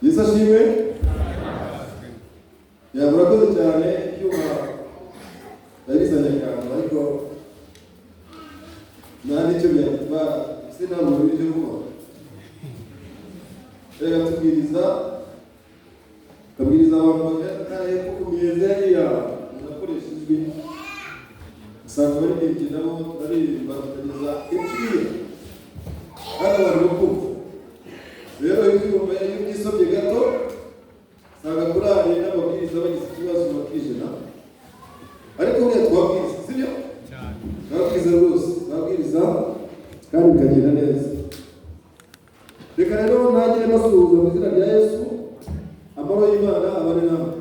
Yesu ashimwe. Murakoze cyane ibyuma babizanye cyane ariko nta nicyo byatuma sinabura ibyo gukora. Reka tubwiriza abantu bakataye ko ku miyezi hariya unakoresha ijwi usanga bari kwikinamo baririmba bakageza ipfira kandi abantu bakumva. Rero iyo ubyisomye gato usanga kurari n'ababwiriza bagize ikibazo bakijana, ariko buriya twabwiriza sibyo? Twabwiriza rwose, twabwiriza kandi bikagenda neza. Reka rero ntagire basuhuza mu izina rya Yesu, amahoro y'Imana abane namwe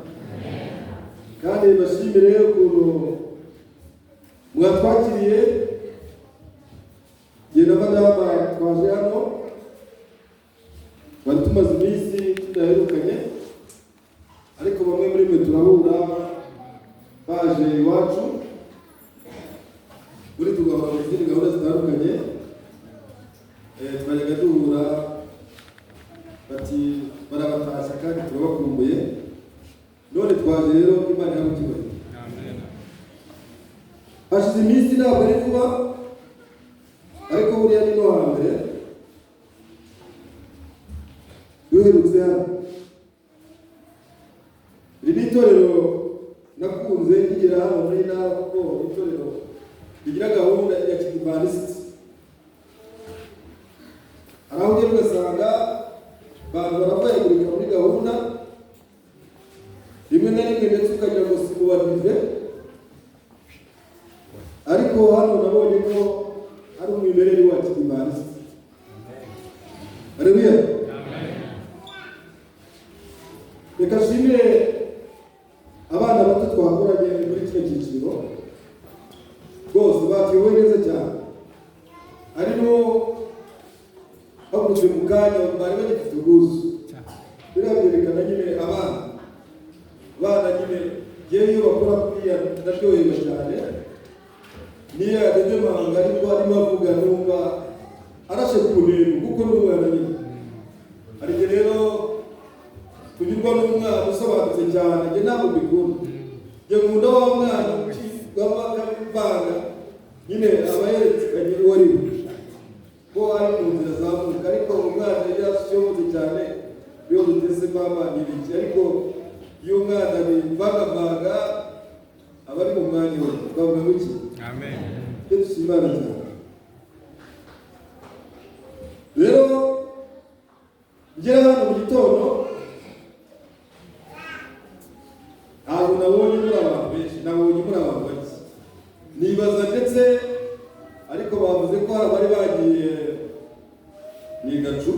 kandi bashimire ukuntu mwatwakiriye. Jye na madama twaje hano, bari tumaze iminsi tudaherukanye, ariko bamwe muri mwe turahura baje iwacu muri tugahura mu zindi gahunda zitandukanye. Twajyaga duhura bati barabatashya kandi turabakumbuye, none twaje rero Imana yamukibaye. Hashize iminsi ntabwo ari vuba, ariko buriya ni no hambere duherutse hano. Iri ni itorero nakunze rigera hano muri ntara, kuko itorero rigira gahunda ya kidivanisiti. Hari aho ugera ugasanga abantu baravayagurika muri gahunda rimwe na rimwe, ndetse ukagira ngo si mubadive, ariko hano nabonye ko ari umwimerere wa kidivanisiti. Haleluya. Reka nshimire abana bato twakoranye muri kino cyiciro, rwose bakiyoboye neza cyane. Arimo bakurikije mu kanya bari bagifite ubwuzu. Biriya byerekana nyine abana nyine yewe iyo bakora kuriya ndaryoherwa cyane. Niyo yadede manga ariko arimo avuga numva arashe ku ntego, kuko n'umwana nyine. Ariko rero kugirwa n'umwana usobanutse cyane, njye ntabwo mbikunda. Njye nkunda wa mwana w'amavanga nyine aba yerekanye uwo ari we, ko ari mu nzira zamuka. Ariko umwana yari yashobotse cyane iyo duteze kw'abana ibiki, ariko iyo umwana bivangavanga aba ari mu mwanya we. Twavuga ngo iki? Amen. Dushimana cyane. Rero ngera hano mu gitondo ntabwo nabonye muri abantu benshi, nabonye muri abantu bake. Nibaza ndetse ariko bavuze ko hari abari bagiye mu igacu,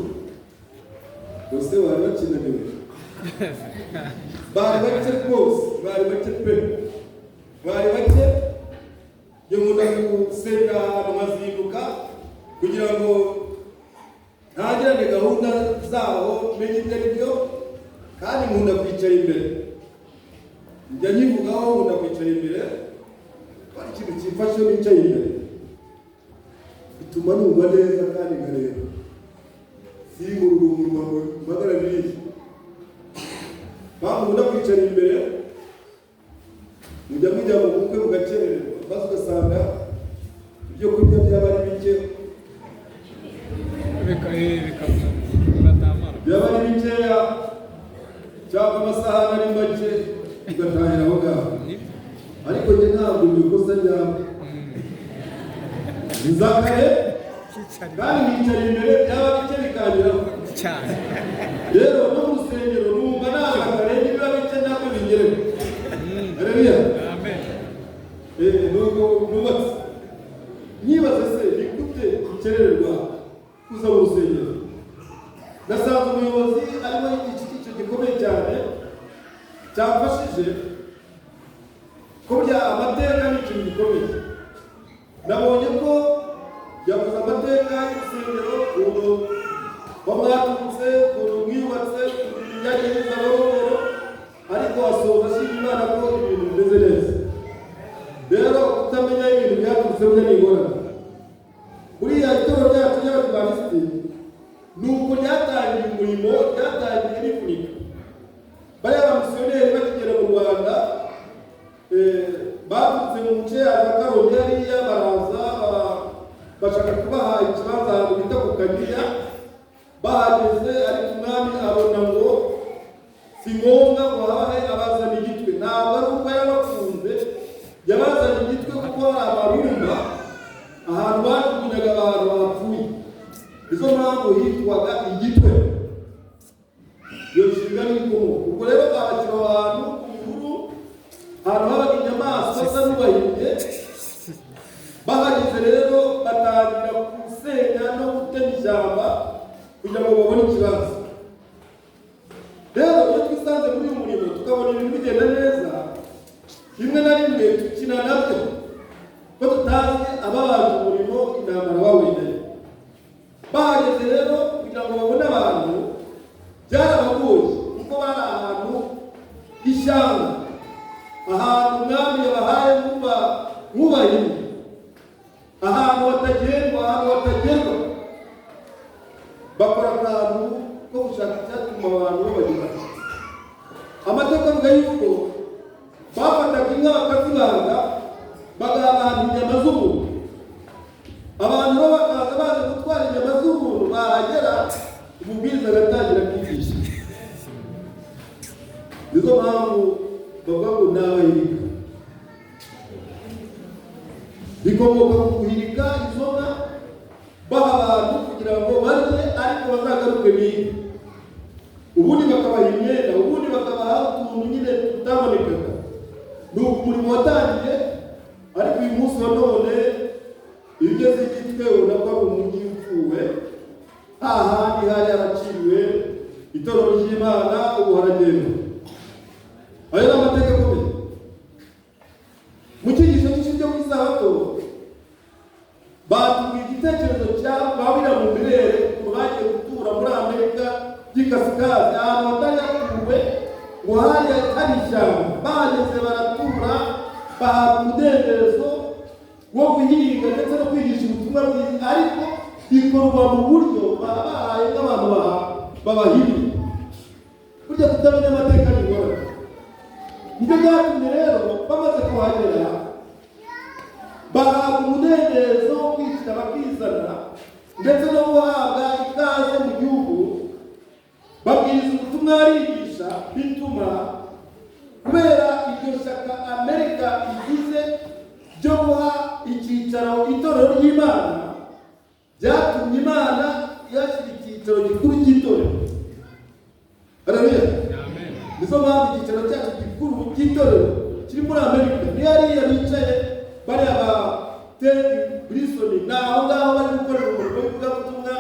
bose bari bakinaniwe. Bari bake rwose, bari bake pe, bari bake. Iyo nkunda gusenga ahantu nkazinduka kugira ngo ntagirane gahunda zabo menye ibyo ari byo, kandi nkunda kwicara imbere. Njya nyivugaho nkunda kwicara imbere, hari ikintu kimfashe iyo nicaye imbere bituma numva neza kandi nkareba. Sinkura umunwa ngo mpagarare neza. Nkunda kwicara imbere, mujya mujya mu bukwe mugakerererwa, maze ugasanga ibyo kurya byaba ari bike, byaba ari bikeya, cyangwa amasahani ari make, ugatahira aho ngaho. Ariko njye ntabwo mbikosa ryabo, nzakare kandi nicara imbere, byaba bike bikangiraho cyane. Rero no mu rusengero numva nazakare, niba bike ntabwo bingereho. Haleluya. Amen. Nuko nubatse nyibaze se ni gute ikerererwa kuza mu rusengero. Nasanze umuyobozi arimo icyiciro gikomeye cyane cyafashije, ko bya amateka ni ikintu gikomeye. Nabonye ko yavuze amateka y'urusengero, ukuntu bamwaturutse, ukuntu mwiyubatse, byagenze amahoro, ariko asoza ashima Imana ko ibintu bimeze neza. Rero kutamenya ibintu byaturutse byo ni ingorane. Buriya itorero ryacu ry'abadivantisiti ni uko ryatangiye umurimo, ryatangiye rifunika. bahageze ariko umwami abona ngo si ngombwa ngo habahe abazana igitwe. Ntabwo ari uko yabakunze, yabazana igitwe kuko hari abarumba ahantu bajugunyaga abantu bapfuye. Izo mpamvu hitwaga igitwe. Iyo nshinga ni ikomoka. Ubwo rero babashyira abantu ku nkuru, ahantu habaga inyamaswa zisa n'ubahimbye. Bahageze rero batangira gusenya no gutema ishyamba kugira ngo babone ikibazo. Rero iyo twisanze muri uyu murimo tukabona ibintu bigenda neza, rimwe na rimwe dukina nabyo ko tutazi ababaje umurimo intambara bawineye. Bahageze rero kugira ngo babone abantu byarabagoye kuko bari ahantu h'ishyamba, ahantu umwami yabahaye nk'ubahimye, ahantu hatagendwa, ahantu hatagerwa. Bakora akantu ko gushaka icyatuma abantu babagera. Amateka avuga yuko bafataga inka bakazibaga bagaha abantu inyama z'umuntu. Abantu bo bakaza baje gutwara inyama z'umuntu, bahagera umubwiriza agatangira kwigisha. Nizo mpamvu bavuga ngo ni abahirika. Bikomoka ku guhirika izo nka, baha abantu kugira ngo barye ariko bazagaruke biga. Ubundi bakabaha imyenda, ubundi bakabaha utuntu nyine tutabonekaga. Ni umurimo watangiye, ariko uyu munsi wa none iyo ugeze igitwe ubona ko ari umujyi upfuwe, hahandi hari haraciwe itorero ry'Imana, ubu haragenda. Ayo ni amateka akomeye. Mu cyigisho cy'ishyiryo ku isabato batubwiye igitekerezo cya babira mu birere ngo bagiye gutura muri Amerika y'ikasikazi, ahantu hatari hatuwe ngo hari ishyamba. Bahageze baratura, bahabwa umudendezo wo guhinga ndetse no kwigisha ubutumwa bwiza, ariko bikorwa mu buryo babahaye nk'abantu babahimye. Burya kutamenya amateka ni ingorane. Nibyo byatumye rero bamaze kuhagera bahabwa umudendezo wo kwishyira bakizana ndetse no guhabwa ikaze mu gihugu. Babwiriza ubutumwa arigisha, bituma kubera iryo shyaka Amerika igize ryo guha icyicaro itorero ry'Imana, byatumye Imana yashyira icyicaro gikuru cy'itorero. Haleluya. Nizo mpamvu icyicaro cyacu gikuru cy'itorero kiri muri Amerika. Ni hariya bicaye bariya ba Ted Brisson, ni aho ngaho bari gukorera umurimo w'ivugabutumwa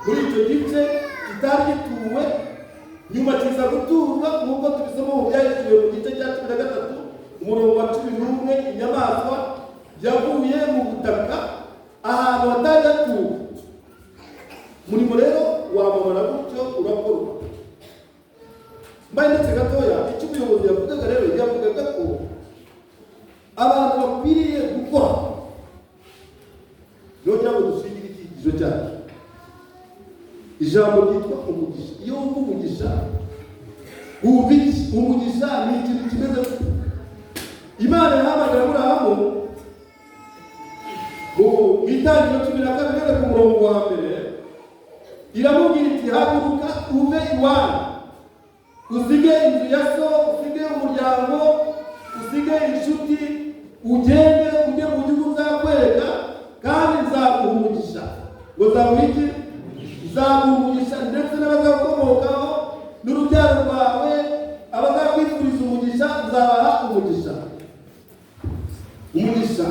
muri icyo gice kitari gituwe, nyuma kiza guturwa nk'uko tubisoma mu byahishuriwe mu gice cya 13 umurongo wa 11. Inyamaswa yavuye mu butaka ahantu hatari hatuwe. Umurimo rero wamamara gutyo urakorwa. Mbaye ndetse gatoya icyo umuyobozi yavugaga rero, yavugaga ko abantu bakwiriye gukora. Nongera ngo dushingira icyigisho cyacu. Ijambo ryitwa umugisha. Iyo wumva umugisha wumva iki? Umugisha ni ikintu kimeze gute? Imana yahamagara Aburahamu mu itangiriro 12 ku murongo wa mbere, iramubwira iti haguruka uve iwanyu, usige inzu ya so, usige umuryango, usige inshuti, ugende ujye mu gihugu nzakwereka, kandi nzaguha umugisha. Ngo nzaguha iki? Nzaguha umugisha ndetse n'abazakomokaho n'urubyaro rwawe, abazakwifuriza umugisha nzabaha umugisha.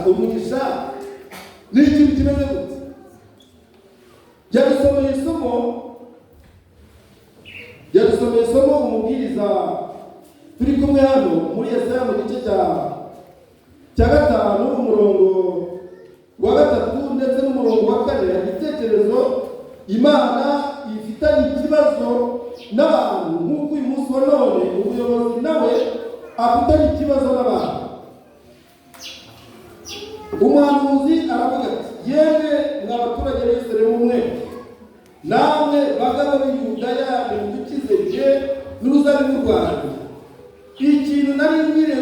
Umugisha ni ikintu kimeze gute? Yadusomeye isomo umubwiriza turi kumwe hano muri Yesaya mu gice cya 5 umurongo wa 3 ndetse n'umurongo wa 4. Igitekerezo Imana ifitanye ikibazo n'abantu, nk'uko uyu munsi wa none ubuyobozi nawe afitanye ikibazo n'abantu. Umuhanuzi aravuga ati, yewe mwabaturage b'Yerusalemu mwe, namwe bagabo b'Iyudaya, nimudukize jye n'uruzabibu rwanjye. Ikintu nari nkwiriye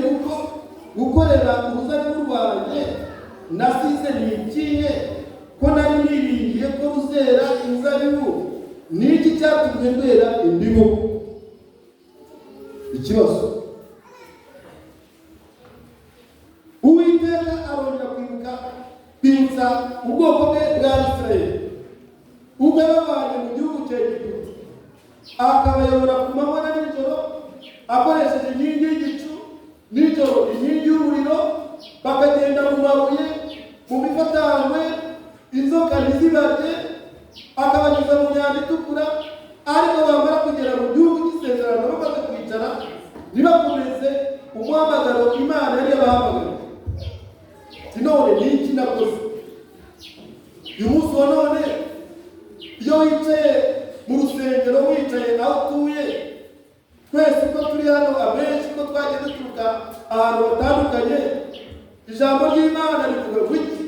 gukorera uruzabibu rwanjye nasize ni ikihe? Ko nari niringiye ko ruzera inzabibu. Ni iki byatumye rwera indimu. Ikibazo Uwiteka arongera kwibutsa ubwoko bwe bwa Isirayeli ubwo babanye mu gihugu cya Egiputa, akabayobora ku manywa na nijoro akoresheje inkingi y'igicu, nijoro inkingi y'umuriro, bakagenda mu mabuye, mu mifatangwe, inzoka ntizibarye, akabanyuza mu nyanja itukura. Ariko bamara kugera mu gihugu cy'isezerano bamaze kwicara, ntibakomeze umuhamagaro Imana yari yabahamagaye. None ni iki nakoze? Uyu munsi wa none iyo wicaye mu rusengero, wicaye aho utuye, twese uko turi hano, abenshi uko twagiye duturuka ahantu hatandukanye, ijambo ry'Imana rivuga iki?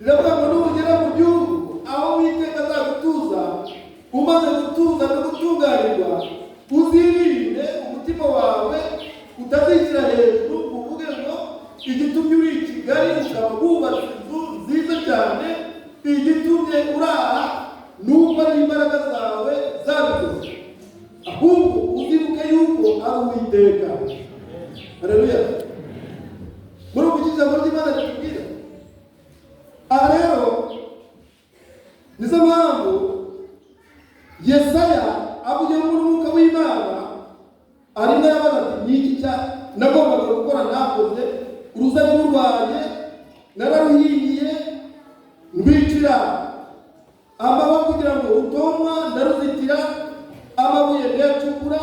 Riravuga ngo nugera mu gihugu aho Uwiteka azagutuza, umaze gutuza no gutunganirwa, uzirinde umutima wawe utazishyira hejuru, uvuge ngo igitumye uri i Kigali ukaba wubatse inzu nziza cyane, igitumye uraha nuko ari imbaraga zawe zabikoze, ahubwo uzibuke yuko ari Uwiteka. Haleluya. Muri ubu ijambo ry'Imana ritubwira. Aha rero nizo mpamvu Yesaya avuye mu mwuka w'Imana, arimo yabaza ati ni iki nagombaga gukora nakoze? Uruzabibu rwanjye nararuhingiye, ndwicira amababa kugira ngo rutomwa, ndaruzitira amabuye ndayacukura,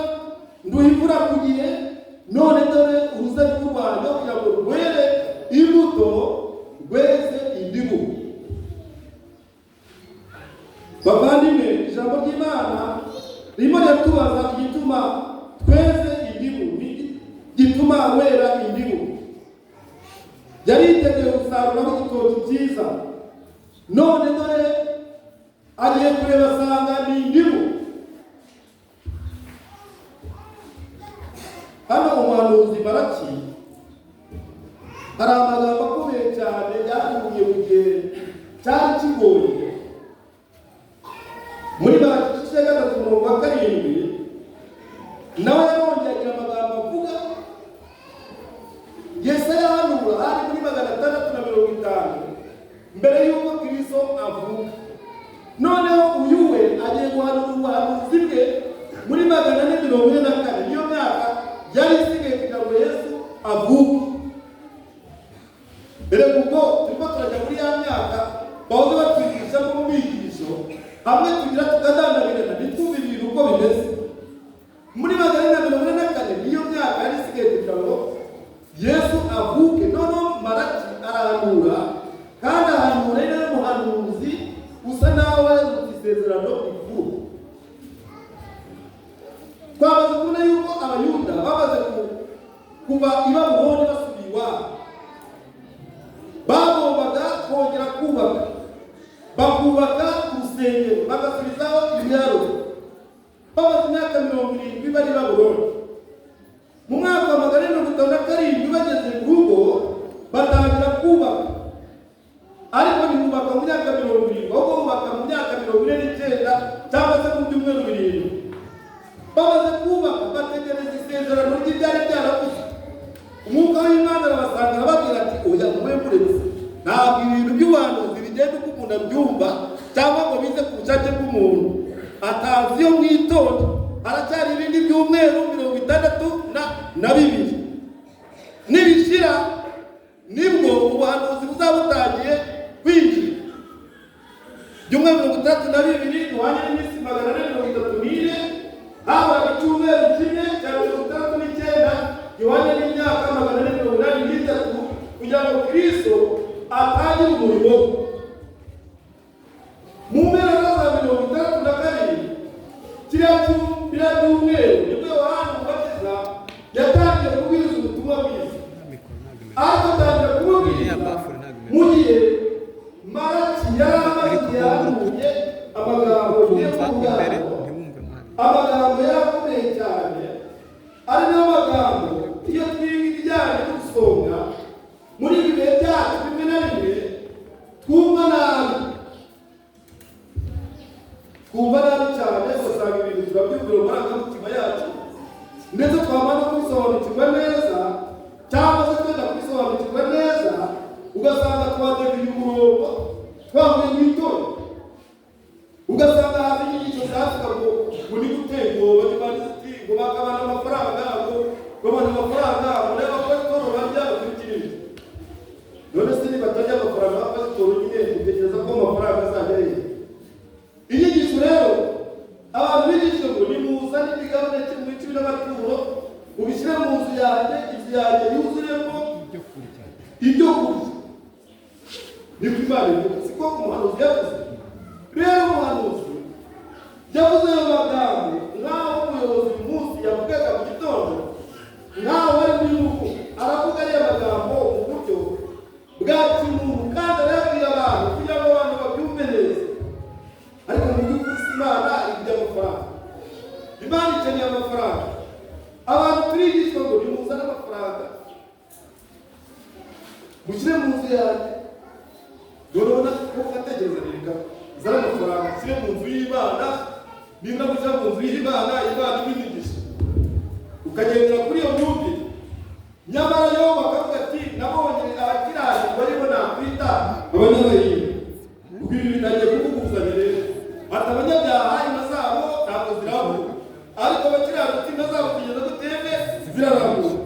nduha imvura ku gihe. None dore uruzabibu rwanjye kugira ngo rwere imbuto, rweze indimu. Bavandimwe, ijambo ry'Imana ririmo riratubaza igituma tweze indimu, gituma wera indimu. Yari yiteguye gusaruramo igitoki cyiza, none dore agiye kureba asanga ni indimu. Hano umuhanuzi Baraki hari amagambo akomeye cyane yavuye mu gihe cyari kigoye. Muri Baraki igice cya 3:7 nawe yarongeye agira amagambo avuga. Yesaya hanura hari muri 650 mbere y'uko Kristo avuka. Noneho uyu we agiye guhanura ubuhanuzi bwe muri 444, niyo myaka yari isigaye kugira ngo Yesu avuke. Mbere kuko turimo turajya muri ya myaka bahoze batwigisha mu bigisho, hamwe tugira tukadandabirana ntitwumve ibintu uko bimeze. Muri 444 niyo myaka yari isigaye kugira ngo Yesu avuke. Noneho Maraki arahanura, kandi ahanura ari n'umuhanuzi usa nawe isezerano rikuru. Twabaze kubona yuko Abayuda babaze kuva i Babuloni basubiye iwabo, bagombaga kongera kubaka, bakubaka urusengero, bagasubizaho imyaro. Bamaze imyaka 70 bari i Babuloni. Mu mwaka wa 557 bageze mu rugo batangira kubaka, ariko ntibubaka mu myaka 70, ahubwo bubaka mu myaka 49 cyangwa se mu byumweru 7. Bamaze kubaka bategereza isezerano ry'ibyari byaravuze. Umwuka w'Imana arabasanga arababwira ati oya mwemuretse, ntabwo ibintu by'ubuhanuzi bigenda uko umuntu abyumva cyangwa ngo bize ku bushake bw'umuntu. Atazi iyo mwitonda haracyari ibindi byumweru 62 nibishira nibwo ubuhanuzi buzabutangiye kwinjira. Byumweru 32 duhanye n'iminsi 434, haburaga icyumweru kimwe cya 69 gihwanye n'imyaka 483 kugira ngo Kristo atangire umurimo. Mu mpera za 62 kiriya cyumweru nibwo Yohana Umubatiza yatangiye kubwiriza ubutumwa bwiza. Atangira kubwiriza mu gihe Maraki yari amaze yahanuye amagambo yo kuvuga, amagambo yarakomeye cyane, ari nayo magambo iyo twiga ibijyanye no gusonga muri ibi bihe byacu bimwe na bimwe twumva nabi cyane, ugasanga ndetse twamara kubisobanukirwa neza cyangwa se twenda kubisobanukirwa neza ugasanga twadeviye umurongo twavuye mu itorero ugasanga hafi inyigisho zavuga ngo ni gutera ubwoba ntibanditse ngo bakabana amafaranga yabo babona amafaranga mureba ko itorero barya bakurikirije none se nibatajya amafaranga bapasitori nyine utekereza ko amafaranga azajya hehe inyigisho rero abantu bigishije ngo nimuzane imigabane mu icumi n'amaturo ubishyire mu nzu yanjye inzu yanjye yuzuyemo ibyo kurya niko Imana ivuga siko umuhanuzi yavuze rero umuhanuzi yavuze ayo magambo nk'aho umuyobozi uyu munsi yavugaga mu gitondo nk'aho ari mu gihugu aravuga ariya magambo mu buryo bwa kimuntu kandi arayabwira abantu kugira ngo abantu babyumve neza ariko mu by'ukuri si Imana ibyo amafaranga Imana ikeneye amafaranga abantu turigishwa ngo nimuzane amafaranga mushyire mu nzu yanjye dorona ko ugategereza nirika zara amafaranga sire mu nzu y'Imana ninda kujya mu nzu y'Imana Imana ibigisha ukagendera kuri iyo myumvire nyamara yo bakavuga ati nabonye abakirani barimo nakwita abanyabahinga ubwo ibi binagiye kuvuguzanya rero ati abanyabyaha inka zabo ntabwo ziravuga ariko abakiranutsi inka zabo kugeza duteme zirarambuka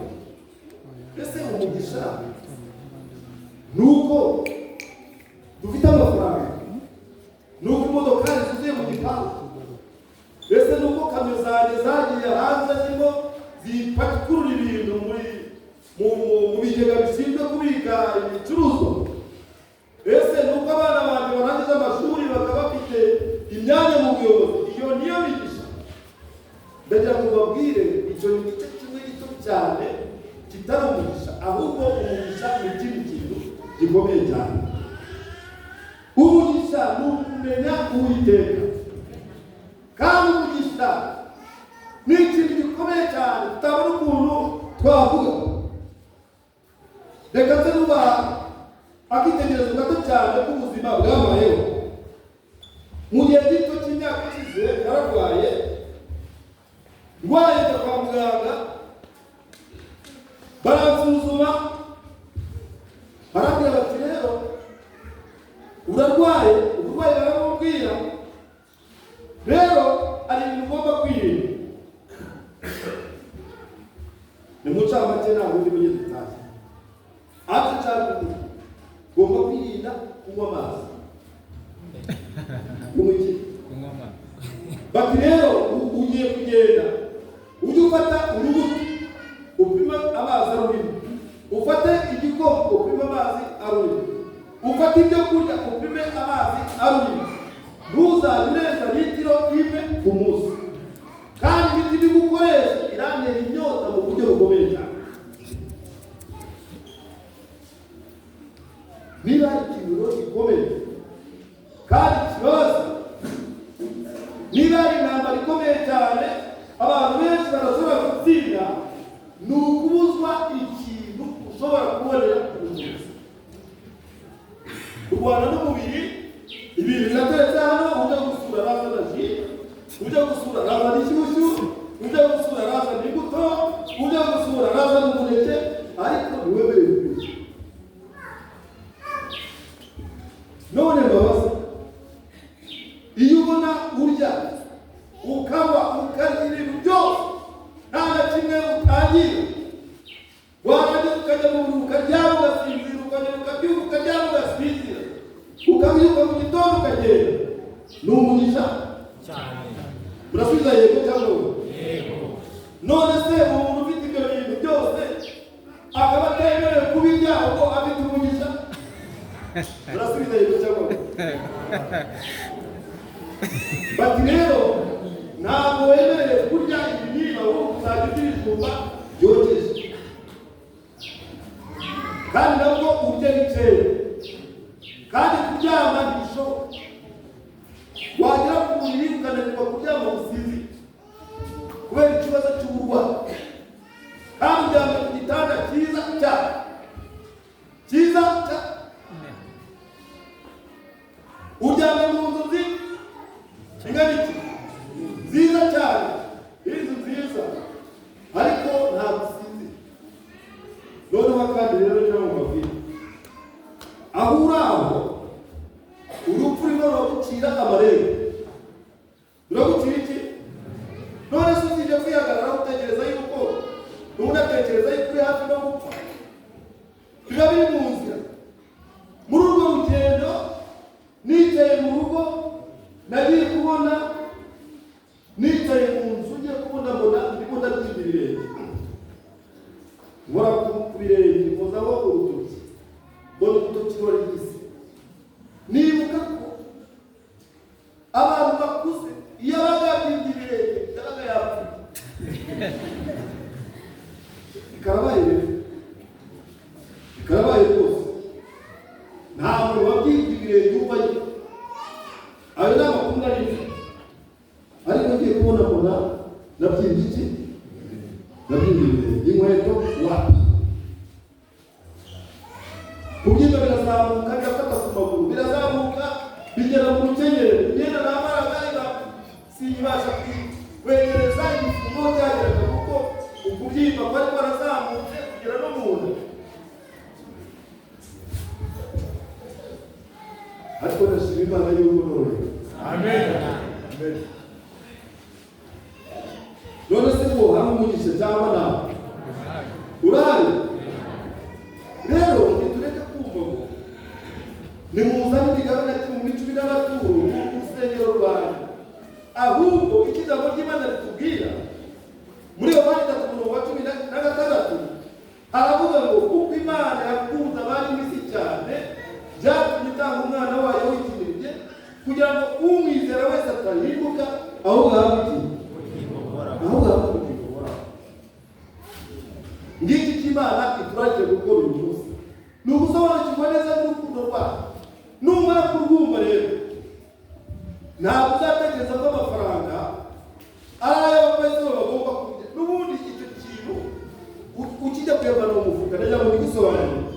mbese umugisha nuko dufite amafaranga nuko imodokari zuzuye mu gipangu mbese nuko kamyo zanjye zagiye hanze zirimo zipakurura ibintu mu bigega bishinzwe kubika ibicuruzwa mbese nuko abana banjye barangiza amashuri bakaba bafite imyanya mu buyobozi iyo niyo migisha ndagira ngo babwire icyo ni igice kimwe gito cyane kitari umugisha ahubwo umugisha ni ikindi kintu gikomeye cyane umugisha ni ukumenya Uwiteka kandi umugisha ni ikintu gikomeye cyane tutabona ukuntu twavuga reka se nuba akitegerezo gato cyane k'ubuzima bwabayeho mu gihe gito cy'imyaka ishize nararwaye ndwaye njya kwa muganga baransuzuma barambwira bati rero urarwaye uburwayi baramubwira rero ari ibintu ugomba kwirinda ni mu ncamake ntabwo ndi buye dutahe ati cyane ugomba kwirinda kunywa amazi kunywa amazi bati rero ugiye kugenda ujye ufata urubuto upima amazi arurimo ufate igikombe upima amazi arurimo ufate ibyo kurya upime amazi arurimo ntuzabireza litiro imwe ku munsi kandi imiti iri gukoresha irantera inyota mu buryo bukomeye cyane niba ari ikintu gikomeye kandi kibazo niba ari intambara ikomeye cyane abantu benshi barashobora gutsinda ni ukubuzwa ikintu ushobora kubonera ubuvuzi kurwana n'umubiri ibintu birateretse hano ujya gusura razana ji ujya gusura razana ishyushyu ujya gusura razana imbuto ujya gusura razana umuneke ariko ntiwemerewe kubirya none mbabaza iyo ubona urya ukaba ukarya ibintu byose nta na kimwe utangira warangiza ukajya mu buriri ukaryama ugasinzira ukongera ukabyuka ukaryama ugasinzira ukabyuka mu gitondo ukagenda ni umugisha cyane urasubiza yego cyangwa yego none se umuntu ufite ibyo bintu byose akaba atemerewe kubirya ubwo afite umugisha urasubiza yego cyangwa bati rero ntabwo wemerewe kurya ibinini ahubwo uzajya urya ibijumba byokeje kandi nabwo urya bikeya kandi kuryama ntibishoboka wagera ku buriri ukananirwa kuryama usinzi kubera ikibazo cy'uburwayi kandi uryama ku gitanda cyiza cyane uryamye mu nzu ingana iki nziza cyane inzu nziza ujya kwihagarara utekereza yuko unatekereza yuko uri hafi no gupfa. Biba biri mu nzira. Muri urwo rugendo nicaye mu rugo nagiye kubona nicaye mu nzu ngiye kubona mbona ndimo ndabyimba ibirenge. Nkora ku birenge mpozaho urutoki. Mbona urutoki ruragize. Nibuka ko abantu bakuze iyo bagabyimbye ibirenge yabaga yapfuye. Karabaye rwose. Nta muntu wabyimbye ibirenge uvayo. Ayo ni amakuru nari mfite. Ariko ngiye kubona mbona nabyimbye iki? Nabyimbye ibirenge. Inkweto wapi? Kubyimba birazamuka bigafata ku maguru. Birazamuka bigera mu rukenyero. Ngenda namaraga sinyibasha kwegereza imifungo cyageraga kuko ukubyimba kwari kwarazamutse kugera no mu nda. Ariko ndashima Imana y'uko none. Amen. Amen. None se ngo hamwe umugisha cyangwa nawe urahari? Rero ntitureke kumva ngo nimuzane igabanya mu icumi n'amaturo mu rusengero rwanyu, ahubwo ijambo ry'Imana ritubwira muri Yohana 3:16 aravuga ngo kuko Imana yakunze abari mu isi cyane byatumye itanga umwana wayo w'ikinege kugira ngo umwizera wese atarimbuka ahubwo ahabwe ubugingo buhoraho. Ngiki cy'Imana ituragiye gukora uyu munsi ni ugusobanukirwa neza n'urukundo rwayo. Numara kurwumva rero ntabwo uzatekereza ko amafaranga ari ay'abakozi bagomba kurya. N'ubundi icyo kintu ukijya kuyavana mu mufuka ndagira ngo nigusobanurire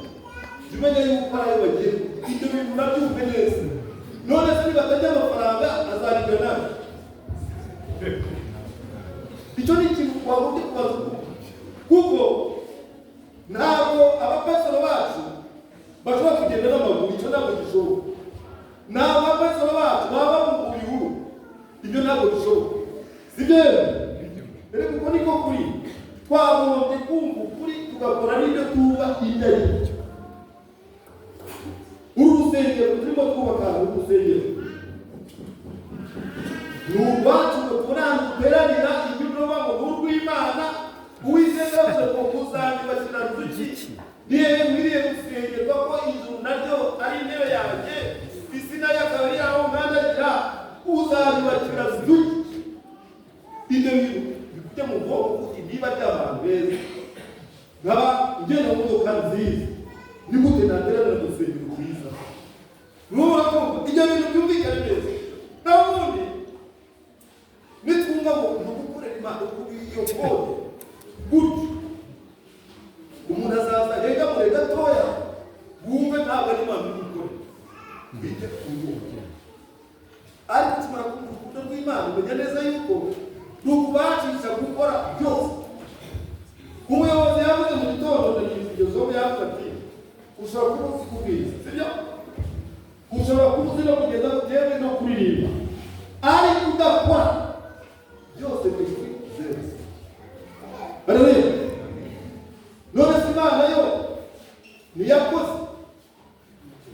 umenye yuko ari ayo bagiye ibyo bintu nabyumve neza. None se nibatajya amafaranga azaribwa nawe? Icyo ni ikintu wagombye kubaza kuko ntabwo abapasitoro bacu bashobora kugenda n'amaguru. Icyo ntabwo gishoboka. Ntabwo abapasitoro bacu baba mu bihuru. Ibyo ntabwo bishoboka. Sibyo? Rero kuko niko kuri twagombye kumva ukuri tugakora n'ibyo tuba hirya y'icyo. Urusengero turimo twubaka urusengero ni urwacu duteranira iby'uruba ngo n'urw'Imana. Uwiteka yavuze ngo muzanyubakira ruki niyo nkwiriye gusengerwa ko inzu naryo ari intebe yanjye, isi nayo akaba ari aho nkandagira. Uzanyubakira ruki ibyo bintu bifite mu bwoko kuti niba by'abantu beza nkaba ugenda mu modoka nziza ni gute naterana n'urusengero rwiza? N'ubura kumva ibyo bintu byumvikane neza. N'ubundi nitwumva ngo ntugukorera Imana iyo kode gutyo umuntu azaza rega mure gatoya wumve ntabwo ari Imana igukora bite kumva. Ariko tumara kumva urukundo rw'Imana umenya neza yuko rukubashisha gukora byose. Umuyobozi yavuze mu gitondo ndagizeho yavuze ati ushobora kuba uzi kubwiriza, sibyo? Ushobora kuba uzi no kugeza yewe no kuririmba, ariko udakora byose biri zero. Haleluya. None se Imana yo niyakoze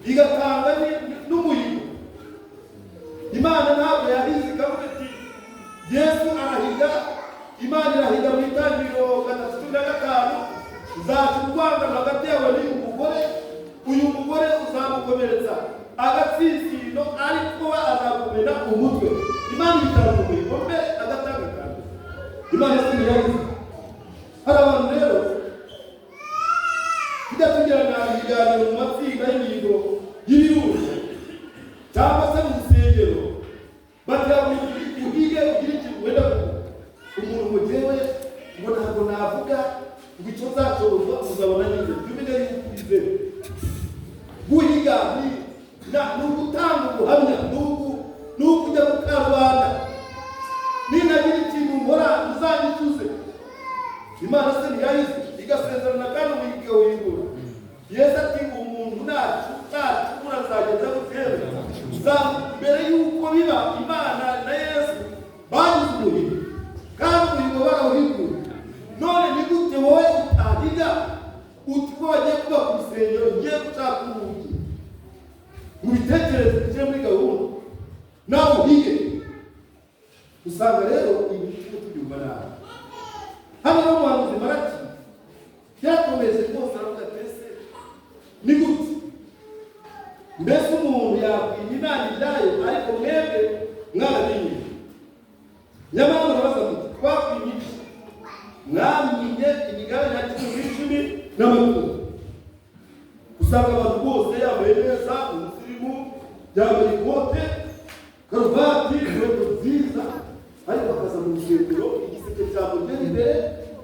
igatanga n'umurimo. Imana ntabwo yahize ikavuga ati Yesu arahiga. Imana irahiga mu Itangiriro 3:5 uzaca urwangano hagati yawe n'uyu mugore, uyu mugore uzamukomeretsa agatsitsino ariko azakumena umutwe. Imana itanga umurimo mbere agatanga kandi Imana yahize. Hari abantu rero tujya tugirana ibiganiro mu matsinda y'imihigo y'ibiruhuko cyangwa se mu rusengero bakavuga uhige ugira ikintu wenda umuntu mugewe ngo ntabwo navuga ngo icyo nzacuruzwa uzabona neza. Tumenye yuko bizere guhiga ni ugutanga ubuhamya, ni ukujya mu karubanda. Ninagira ikintu nkora uzanyicuze. Imana se ntiyahize igasezerana kandi umuhiga wihigura. Yesu ati umuntu nacukura azageza gutera mbere y'uko biba Imana na Yesu bagize umuhigo kandi umuhigo tubyumva nabi. Hano no muhanuzi Maraki yakomeje rwose aravuga ati ni gute mbese umuntu yakwinya Imana ibyayo ariko mwebwe mwarabimenye. Nyamara murabaza muti twakwinya iki? Mwamenye imigabane ya 10 n'amatungo. Usanga abantu bose yambaye neza, umusirimu yambaye ikote, karuvati, inkweto nziza, ariko akaza mu rusengero igiseke cyamugera imbere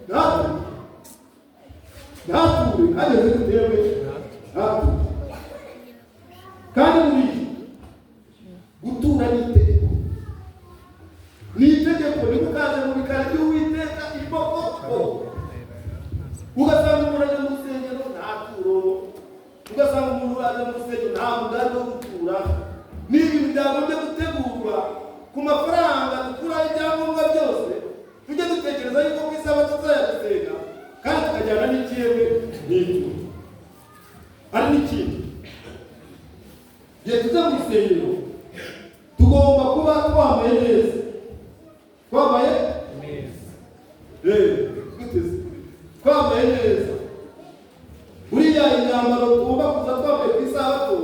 ntature ageze gutewe ntature. Kandi muri gutura ni itegeko. Ni itegeko rikukaze mu bikari by'Uwiteka iboko. Ugasanga umuntu aje mu rusengero ntaturo, ugasanga umuntu aje mu rusengero nta mugambi wo gutura. Ni ibintu byagombye gutegurwa ku mafaranga dukura ibyangombwa byose, tujye dutekereza yuko ku isabato tuzayagusenga kandi tukajyana n'ikiyeme n'ituro. Ari n'ikindi igihe tujya mu rusengero tugomba kuba twambaye neza. Twambaye neza twambaye neza. Buriya imyambaro tugomba kuza twambaye ku isabato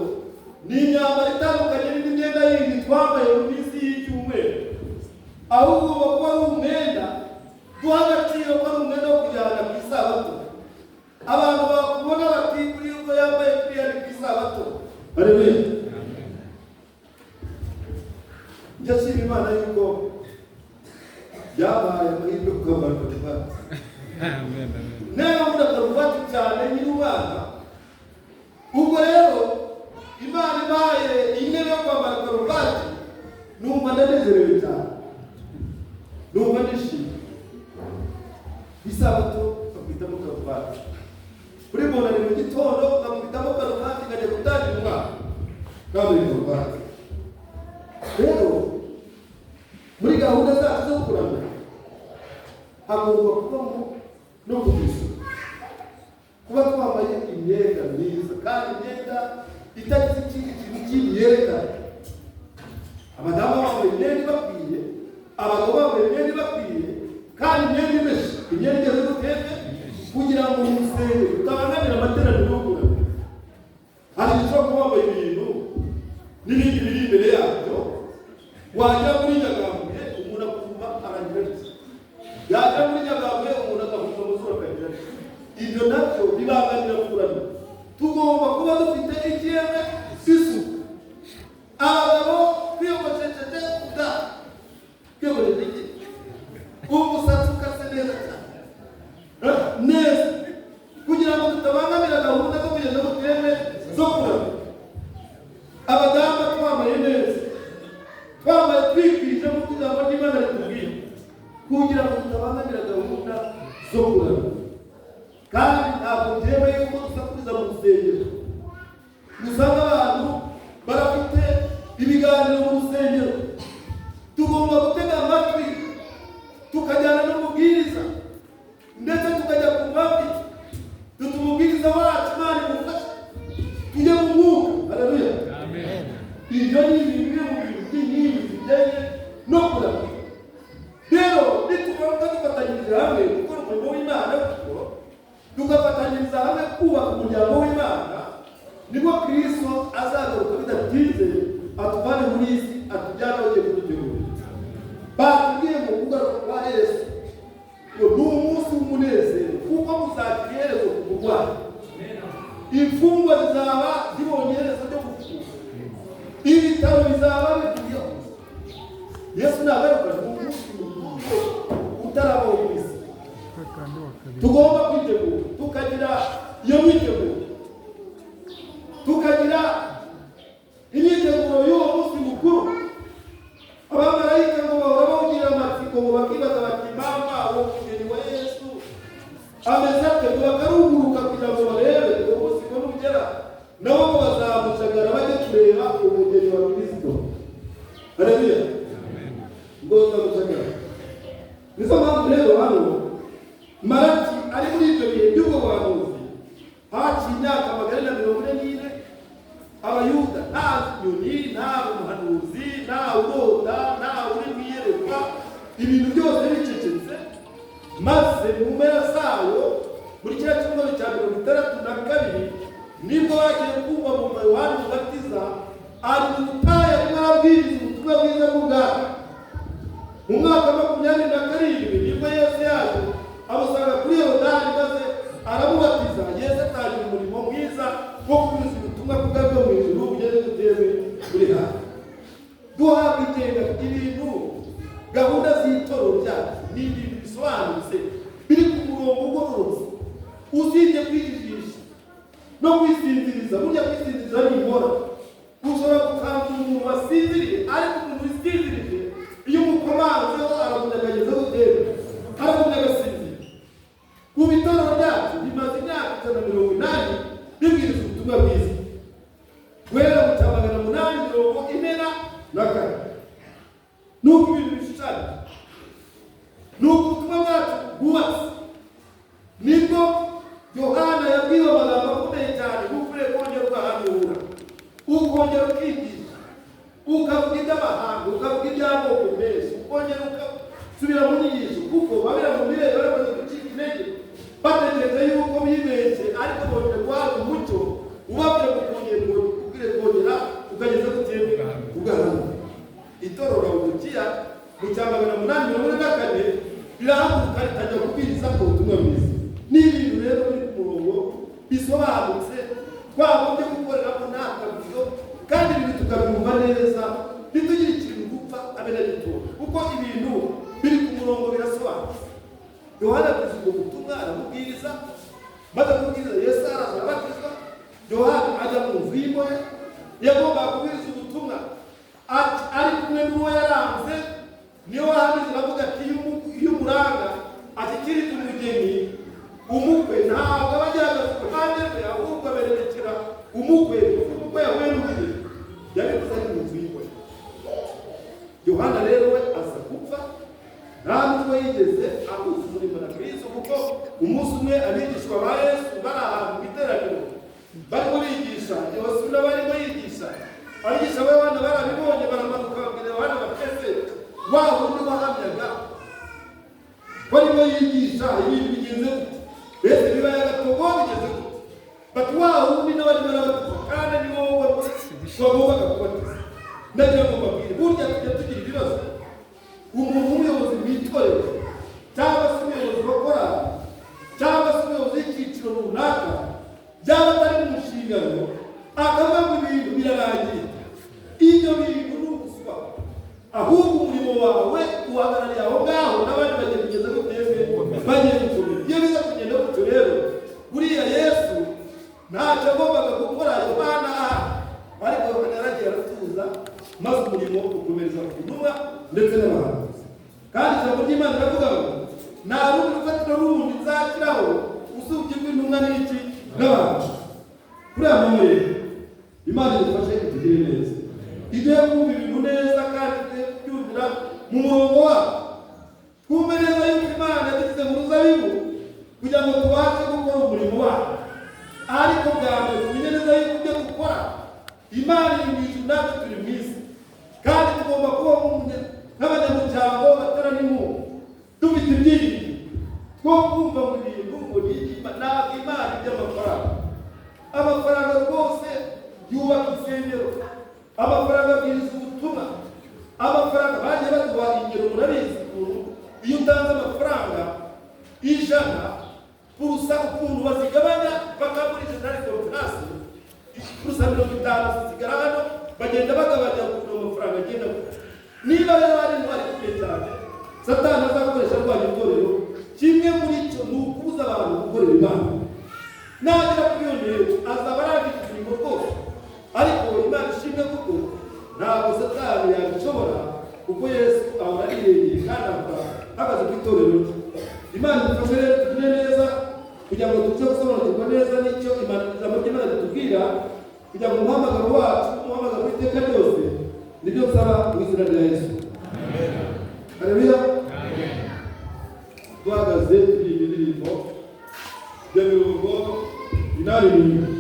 ni imyambaro itandukanye n'indi myenda yindi twambaye mu minsi y'icyumweru, ahubwo ugomba kuba ari umwenda duha agaciro ko ari umwenda wo kujyana ku isabato. Abantu bakubona bati kuri uko yambaye kuriya ni ku isabato. Haleluya. Njya nshima Imana yuko yabaye amahirwe yo kwambara karuvati. Nayo nkunda karuvati cyane nyiri umwana. Ubwo rero Imana ibaye intebe yo kwambara karuvati, numva ndanezerewe cyane, numva ndishimye. Isabato bakwitamo karuvati, kuri bonane mu gitondo bakwitamo karuvati ikajya gutangira umwaka kandi karuvati. Rero muri gahunda zacu zo kuramya hagomba kubamo no kubisa, kuba twambaye imyenda myiza kandi imyenda itagize ikindi kintu kindi yerekana. Abadamu bambaye imyenda ibakwiye, abagabo bambaye imyenda ibakwiye kandi imyenda imeshe, imyenda igeze gutete kugira ngo umusenge utabangamira amateraniro yo kuramya. Hari icyo kuba wambaye ibintu n'ibindi biri imbere yabyo, wajya muri Nyagambwe umuntu akumva aragira ati, yajya muri Nyagambwe umuntu agahuza amazuru akagira ati. Ibyo nabyo bibangamira kuramya. Tugomba kuba dufite ikiyeme isuku. Abagabo kwiyogoshesheje uda, kwiyogoshesheje umusatsi ukase neza cyane neza, kugira ngo tutabangamira gahunda zo kugenda mu turere zo kuramya. Abadamu twambaye neza, twambaye twikwije mu ijambo ry'Imana ritubwira, kugira ngo tutabangamira gahunda zo kuramya. Kandi ntabwo byemewe yuko dusakuriza mu rusengero. Usanga abantu barafite ibiganiro mu rusengero. Tugomba gutega amatwi tukajyana n'umubwiriza, ndetse tukajya ku mavi tutumubwiriza wacu Imana imufashe tujye mu mwuka. Haleluya. Amen. Ibyo ni bimwe mu bintu by'inkingi zijyanye no kuramya. Rero nitubanza dufatanyiriza hamwe gukora umurimo w'Imana, tugafatanyiriza hamwe kubaka umuryango w'Imana, nibwo Kristo azagaruka bidatinze atuvane muri iyi si atujyana aho agiye kudutegura. Batubwiye mu kugaruka kwa Yesu ngo ni umunsi w'umunezero kuko muzagira iherezo ku burwayi. Imfungwa zizaba zibonye iherezo ryo gufungwa, ibitaro bizaba bivuyeho. Yesu nagaruka ni umunsi mukuru utarabaho ku isi. Tugomba kwitegura, tukagira iyo myiteguro, tukagira imyiteguro y'uwo munsi mukuru. Abamarayika ngo bahora bawugira amatsiko ngo bakibaza bati mama uwo mugeni wa Yesu ameze ate, bakaruhuruka kugira ngo barebe uwo munsi ko nugera nabo ngo bazamucagara bajye kureba umugeni wa Kristo. Haleluya. Ngo bazamucagara. Nizo mpamvu rero hano Maraki ari muri ibyo bihe by'ubwo buhanuzi haciye imyaka 440. Abayuda nta nyoni, nta umuhanuzi, nta urota, nta uri mwiyerekwa, ibintu byose bicecetse, maze mu mpera zayo muri kiriya cyumweru cya 62 nibwo bagiye kumva mu Yohana Umubatiza ari mu butayu arimo arabwiriza ubutumwa bwiza bw'ubwami. Mu mwaka 27 nibwo Yesu yaje amusanga kuri Yorodani maze aramubatiza. Yesu atangira umurimo mwiza wo kubwiriza ubutumwa bw'ubwami bwo mu ijuru bugeze buteze kuri hano. Duhabwa iteka ibintu gahunda z'itoro ryacu ni ibintu bisobanutse biri ku murongo ugororotse, usibye kwijijisha no kwisinziriza. Burya kwisinziriza ni inkora. Ushobora gukangura umuntu wasinziriye, ariko umuntu wisinzirije iyo umukomanzeho aramunyeganyeza gutera, aramunyagasinzira. Ku bitoro ryacu bimaze imyaka 180 bibwiriza ubutumwa bwiza, guhera mu cya 844 nuko ibintu bishushanya, nuko ubutumwa bwacu bwubatse. Nibwo Yohana yabwiwe amagambo akomeye cyane, ukwiye kongera ugahanura, ukongera ukigisha, ukavuga iby'amahanga, ukavuga iby'amoko menshi, ukongera ugasubira mu nyigisho, kuko babira mu birere bamaze gucika intege batekereza yuko bibeshye, ariko bongera guhabwa umucyo ubabwira kongera ukwiriye kongera ukageza gutembera ugahanura. Itorora ubukiya mu cya 844 rirahaguruka ritajya kubwiriza ubutumwa bwiza. Ni ibintu rero biri ku murongo bisobanutse, twagombye gukoreramo nta kabuzo, kandi ibintu tukabyumva neza, ntitugire ikintu gupfa abe na gito, kuko ibintu biri ku murongo birasobanutse. Yohana avuze ubwo butumwa aramubwiriza, maze kubwiriza Yesu araza arabatizwa. Yohana ajya mu nzu y'imbohe, yagombaga kubwiriza ubutumwa ari kumwe n'uwo yaranze. Niyo wahamije aravuga ati iyo umuranga ashyikiriza umugeni umukwe ntabwo aba agihagaze ku ruhande rwe, ahubwo abererekera umukwe yahuye n'umugeni. Yabikoze ari mu nzu y'imbohe. Yohana rero we aza gupfa, nta nubwo yigeze ahuza umurimo na Kristo, kuko umunsi umwe abigishwa ba Yesu bari ahantu mu iteraniro barimo bigisha, Yohana n'abarimo yigisha. Abigisha b'Abana barabibonye, baramanuka babwira Yohana batese, wa wundi wahamyaga barimo yigisha ibintu bigenze gute, mbese biba yagatogo bigeze gute? Bati wa wundi n'abari barabatiza, kandi ni wowe wagombaga kubatiza. Ndagira ngo mbabwire, burya tujya tugira ibibazo. Umuntu w'umuyobozi w'itorero cyangwa se umuyobozi bakora cyangwa se umuyobozi w'icyiciro runaka, byaba atari mu nshingano, akavuga ngo ibintu birarangiye. Ibyo bintu ni ubuswa, ahubwo umurimo wawe uhagarariye aho ngaho, n'abandi bagiye kugeza guteze bagiye gukomera. Iyo biza kugenda gutyo rero, buriya Yesu ntacyo agombaga gukora Yohana aha, ariko Yohana yaragiye aratuza, maze umurimo ukomereza ku ntumwa ndetse n'abahanuzi. Kandi ijambo ry'Imana riravuga ngo nta rundi rufatiro rundi nzashyiraho usibye rw'intumwa n'iki n'abantu. Kuri aya manywa rero Imana idufashe itugire neza, igiye kumva ibintu neza kandi byumvira mu murongo wabo. Twumve neza yuko Imana yadushyize mu ruzabibu kugira ngo tubashe gukora umurimo wayo, ariko bwa mbere tumenye neza yuko ibyo dukora Imana iri mu ijuru, natwe turi mu isi, kandi tugomba kuba nk'abanyamuryango bateranimu dufite ibyiringiro two kumva mu bintu ngo ntabwo Imana iby'amafaranga. Amafaranga rwose yubaka insengero, amafaranga abwiriza ubutumwa, amafaranga bagiye baduha ingero, murabizi ukuntu iyo utanze amafaranga 100 kurusa ukuntu bazigabanya bakagurisha ntari kontrasi kurusa 50 zisigara hano, bagenda bagabanya ukuntu amafaranga agenda. Niba rero ari ntwari kuke cyane Satani azakoresha rwanya itorero, kimwe muri cyo ni ukubuza abantu gukorera Imana. Nagera kuri iyo ntego azaba arangije imirimo rwose, ariko Imana ishimwe kuko ntabwo Satani yabishobora, kuko Yesu ahora yirengeye kandi ahagaze ku itorero rye. Imana idufashe rero tugire neza kugira ngo tuze gusobanukirwa neza n'icyo ijambo ry'Imana ritubwira, kugira ngo umuhamagaro wacu umuhamagaro w'iteka ryose nibyo nsaba mu izina rya Yesu. Haleluya. Duhagaze turi indirimbo ya 80.